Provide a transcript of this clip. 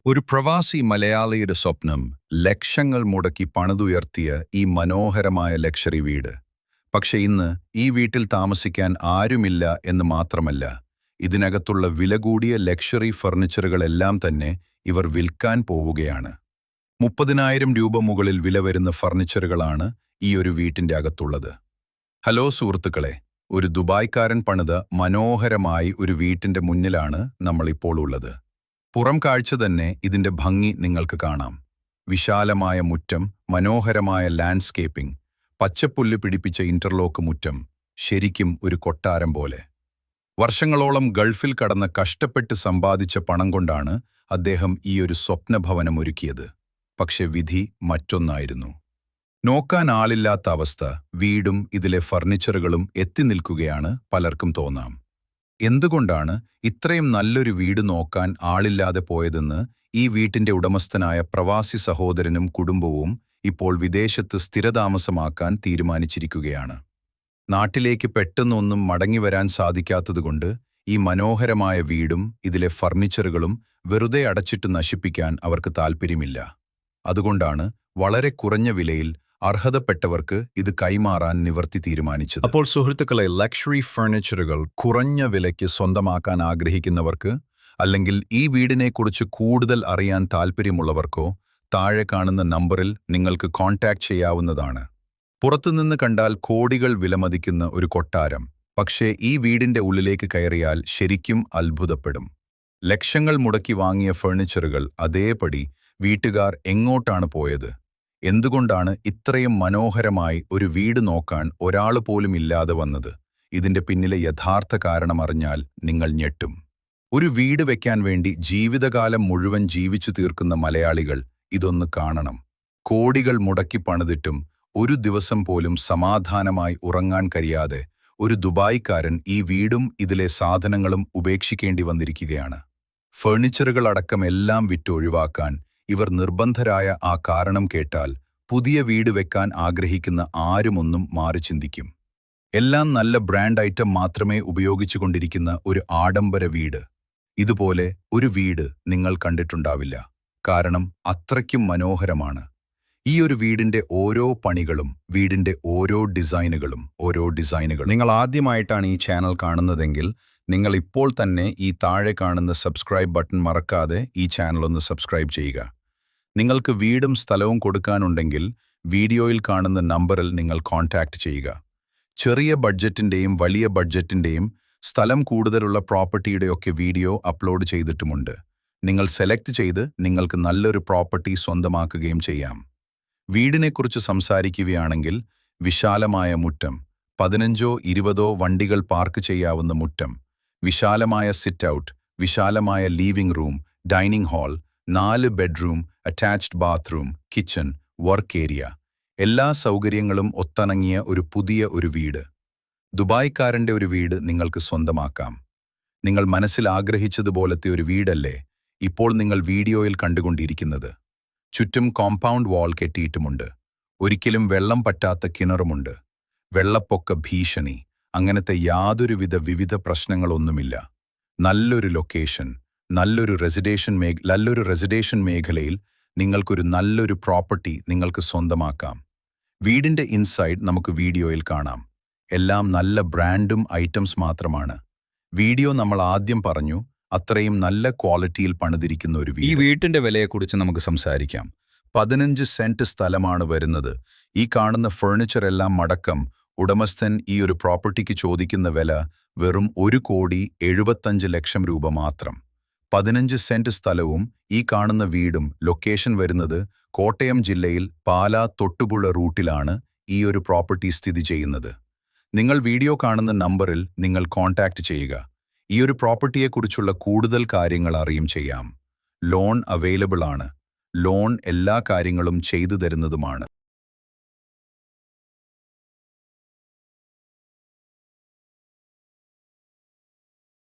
ഒരു പ്രവാസി മലയാളിയുടെ സ്വപ്നം ലക്ഷങ്ങൾ മുടക്കി പണിതുയർത്തിയ ഈ മനോഹരമായ ലക്ഷറി വീട്. പക്ഷെ ഇന്ന് ഈ വീട്ടിൽ താമസിക്കാൻ ആരുമില്ല എന്ന് മാത്രമല്ല, ഇതിനകത്തുള്ള വില കൂടിയ ലക്ഷറി ഫർണിച്ചറുകളെല്ലാം തന്നെ ഇവർ വിൽക്കാൻ പോവുകയാണ്. 30,000 രൂപ മുകളിൽ വില വരുന്ന ഫർണിച്ചറുകളാണ് ഈ ഒരു വീട്ടിന്റെ അകത്തുള്ളത്. ഹലോ സുഹൃത്തുക്കളെ, ഒരു ദുബായ്ക്കാരൻ പണിത മനോഹരമായി ഒരു വീട്ടിന്റെ മുന്നിലാണ് നമ്മളിപ്പോൾ ഉള്ളത്. പുറം കാഴ്ച തന്നെ ഇതിന്റെ ഭംഗി നിങ്ങൾക്ക് കാണാം. വിശാലമായ മുറ്റം, മനോഹരമായ ലാൻഡ്സ്കേപ്പിംഗ്, പച്ചപ്പുല്ല് പിടിപ്പിച്ച ഇന്റർലോക്ക് മുറ്റം, ശരിക്കും ഒരു കൊട്ടാരം പോലെ. വർഷങ്ങളോളം ഗൾഫിൽ കടന്ന് കഷ്ടപ്പെട്ട് സമ്പാദിച്ച പണം കൊണ്ടാണ് അദ്ദേഹം ഈ ഒരു സ്വപ്നഭവനം ഒരുക്കിയത്. പക്ഷെ വിധി മറ്റൊന്നായിരുന്നു. നോക്കാൻ ആളില്ലാത്ത അവസ്ഥ. വീടും ഇതിലെ ഫർണിച്ചറുകളും എത്തി നിൽക്കുകയാണ് പലർക്കും തോന്നാം. എന്തുകൊണ്ടാണ് ഇത്രയും നല്ലൊരു വീട് നോക്കാൻ ആളില്ലാതെ പോയതെന്ന് ഈ വീട്ടിന്റെ ഉടമസ്ഥനായ പ്രവാസി സഹോദരനും കുടുംബവും ഇപ്പോൾ വിദേശത്ത് സ്ഥിരതാമസമാക്കാൻ തീരുമാനിച്ചിരിക്കുകയാണ്. നാട്ടിലേക്ക് പെട്ടെന്നൊന്നും മടങ്ങിവരാൻ സാധിക്കാത്തതുകൊണ്ട് ഈ മനോഹരമായ വീടും ഇതിലെ ഫർണിച്ചറുകളും വെറുതെ അടച്ചിട്ട് നശിപ്പിക്കാൻ അവർക്ക് താൽപ്പര്യമില്ല. അതുകൊണ്ടാണ് വളരെ കുറഞ്ഞ വിലയിൽ അർഹതപ്പെട്ടവർക്ക് ഇത് കൈമാറാൻ നിവർത്തി തീരുമാനിച്ചത്. അപ്പോൾ സുഹൃത്തുക്കളെ, ലക്ഷറി ഫർണിച്ചറുകൾ കുറഞ്ഞ വിലയ്ക്ക് സ്വന്തമാക്കാൻ ആഗ്രഹിക്കുന്നവർക്ക്, അല്ലെങ്കിൽ ഈ വീടിനെക്കുറിച്ച് കൂടുതൽ അറിയാൻ താൽപ്പര്യമുള്ളവർക്കോ താഴെ കാണുന്ന നമ്പറിൽ നിങ്ങൾക്ക് കോൺടാക്ട് ചെയ്യാവുന്നതാണ്. പുറത്തുനിന്ന് കണ്ടാൽ കോടികൾ വിലമതിക്കുന്ന ഒരു കൊട്ടാരം, പക്ഷേ ഈ വീടിന്റെ ഉള്ളിലേക്ക് കയറിയാൽ ശരിക്കും അത്ഭുതപ്പെടും. ലക്ഷങ്ങൾ മുടക്കി വാങ്ങിയ ഫർണിച്ചറുകൾ അതേപടി വീട്ടുകാർ എങ്ങോട്ടാണ് പോയത്? എന്തുകൊണ്ടാണ് ഇത്രയും മനോഹരമായി ഒരു വീട് നോക്കാൻ ഒരാൾ പോലും ഇല്ലാതെ വന്നത്? ഇതിന്റെ പിന്നിലെ യഥാർത്ഥ കാരണമറിഞ്ഞാൽ നിങ്ങൾ ഞെട്ടും. ഒരു വീട് വെക്കാൻ വേണ്ടി ജീവിതകാലം മുഴുവൻ ജീവിച്ചു തീർക്കുന്ന മലയാളികൾ ഇതൊന്ന് കാണണം. കോടികൾ മുടക്കി പണിതിട്ടും ഒരു ദിവസം പോലും സമാധാനമായി ഉറങ്ങാൻ കഴിയാതെ ഒരു ദുബായ്ക്കാരൻ ഈ വീടും ഇതിലെ സാധനങ്ങളും ഉപേക്ഷിക്കേണ്ടി വന്നിരിക്കുകയാണ്. ഫർണിച്ചറുകൾ അടക്കം എല്ലാം വിറ്റൊഴിവാക്കാൻ ഇവർ നിർബന്ധരായ ആ കാരണം കേട്ടാൽ പുതിയ വീട് വെക്കാൻ ആഗ്രഹിക്കുന്ന ആരുമൊന്നും മാറി ചിന്തിക്കും. എല്ലാം നല്ല ബ്രാൻഡ് ഐറ്റം മാത്രമേ ഉപയോഗിച്ചുകൊണ്ടിരിക്കുന്ന ഒരു ആഡംബര വീട്. ഇതുപോലെ ഒരു വീട് നിങ്ങൾ കണ്ടിട്ടുണ്ടാവില്ല. കാരണം അത്രയ്ക്കും മനോഹരമാണ് ഈ ഒരു വീടിന്റെ ഓരോ പണികളും, വീടിന്റെ ഓരോ ഡിസൈനുകളും. നിങ്ങൾ ആദ്യമായിട്ടാണ് ഈ ചാനൽ കാണുന്നതെങ്കിൽ നിങ്ങൾ ഇപ്പോൾ തന്നെ ഈ താഴെ കാണുന്ന സബ്സ്ക്രൈബ് ബട്ടൺ മറക്കാതെ ഈ ചാനൽ ഒന്ന് സബ്സ്ക്രൈബ് ചെയ്യുക. നിങ്ങൾക്ക് വീടും സ്ഥലവും കൊടുക്കാനുണ്ടെങ്കിൽ വീഡിയോയിൽ കാണുന്ന നമ്പറിൽ നിങ്ങൾ കോൺടാക്ട് ചെയ്യുക. ചെറിയ ബഡ്ജറ്റിന്റെയും വലിയ ബഡ്ജറ്റിന്റെയും സ്ഥലം കൂടുതലുള്ള പ്രോപ്പർട്ടിയുടെയൊക്കെ വീഡിയോ അപ്ലോഡ് ചെയ്തിട്ടുമുണ്ട്. നിങ്ങൾ സെലക്ട് ചെയ്ത് നിങ്ങൾക്ക് നല്ലൊരു പ്രോപ്പർട്ടി സ്വന്തമാക്കുകയും ചെയ്യാം. വീടിനെക്കുറിച്ച് സംസാരിക്കുകയാണെങ്കിൽ വിശാലമായ മുറ്റം, 15-20 വണ്ടികൾ പാർക്ക് ചെയ്യാവുന്ന മുറ്റം, വിശാലമായ സിറ്റ് ഔട്ട്, വിശാലമായ leaving room, dining hall, 4 bedroom, attached bathroom, kitchen, work area, എല്ലാ സൗകര്യങ്ങളും ഒത്തിണങ്ങിയ ഒരു പുതിയ ഒരു വീട്. ദുബായ്ക്കാരന്റെ ഒരു വീട് നിങ്ങൾക്ക് സ്വന്തമാക്കാം. നിങ്ങൾ മനസ്സിൽ ആഗ്രഹിച്ചതുപോലത്തെ ഒരു വീടല്ലേ ഇപ്പോൾ നിങ്ങൾ വീഡിയോയിൽ കണ്ടുകൊണ്ടിരിക്കുന്നത്. ചുറ്റും കോമ്പൗണ്ട് വാൾ കെട്ടിയിട്ടുമുണ്ട്. ഒരിക്കലും വെള്ളം പറ്റാത്ത കിണറുമുണ്ട്. വെള്ളപ്പൊക്ക ഭീഷണി അങ്ങനത്തെ വിവിധ പ്രശ്നങ്ങളൊന്നുമില്ല. നല്ലൊരു ലൊക്കേഷൻ, നല്ലൊരു റെസിഡേഷൻ മേഖലയിൽ നിങ്ങൾക്കൊരു നല്ലൊരു പ്രോപ്പർട്ടി നിങ്ങൾക്ക് സ്വന്തമാക്കാം. വീടിന്റെ ഇൻസൈഡ് നമുക്ക് വീഡിയോയിൽ കാണാം. എല്ലാം നല്ല ബ്രാൻഡും ഐറ്റംസ് മാത്രമാണ്. വീഡിയോ നമ്മൾ ആദ്യം പറഞ്ഞു, അത്രയും നല്ല ക്വാളിറ്റിയിൽ പണിതിരിക്കുന്ന ഒരു വീട്. ഈ വീട്ടിന്റെ വിലയെക്കുറിച്ച് നമുക്ക് സംസാരിക്കാം. 15 സെന്റ് സ്ഥലമാണ് വരുന്നത്. ഈ കാണുന്ന ഫർണിച്ചർ എല്ലാം അടക്കം ഉടമസ്ഥൻ ഈ ഒരു പ്രോപ്പർട്ടിക്ക് ചോദിക്കുന്ന വില വെറും 1,75,00,000 രൂപ മാത്രം. 15 സെന്റ് സ്ഥലവും ഈ കാണുന്ന വീടും. ലൊക്കേഷൻ വരുന്നത് കോട്ടയം ജില്ലയിൽ പാലാ തൊട്ടുപുഴ റൂട്ടിലാണ് ഈ ഒരു പ്രോപ്പർട്ടി സ്ഥിതി ചെയ്യുന്നത്. നിങ്ങൾ വീഡിയോ കാണുന്ന നമ്പറിൽ നിങ്ങൾ കോൺടാക്ട് ചെയ്യുക. ഈ ഒരു പ്രോപ്പർട്ടിയെക്കുറിച്ചുള്ള കൂടുതൽ കാര്യങ്ങൾ അറിയും ചെയ്യാം. ലോൺ അവൈലബിൾ ആണ്. ലോൺ എല്ലാ കാര്യങ്ങളും ചെയ്തു തരുന്നതുമാണ്.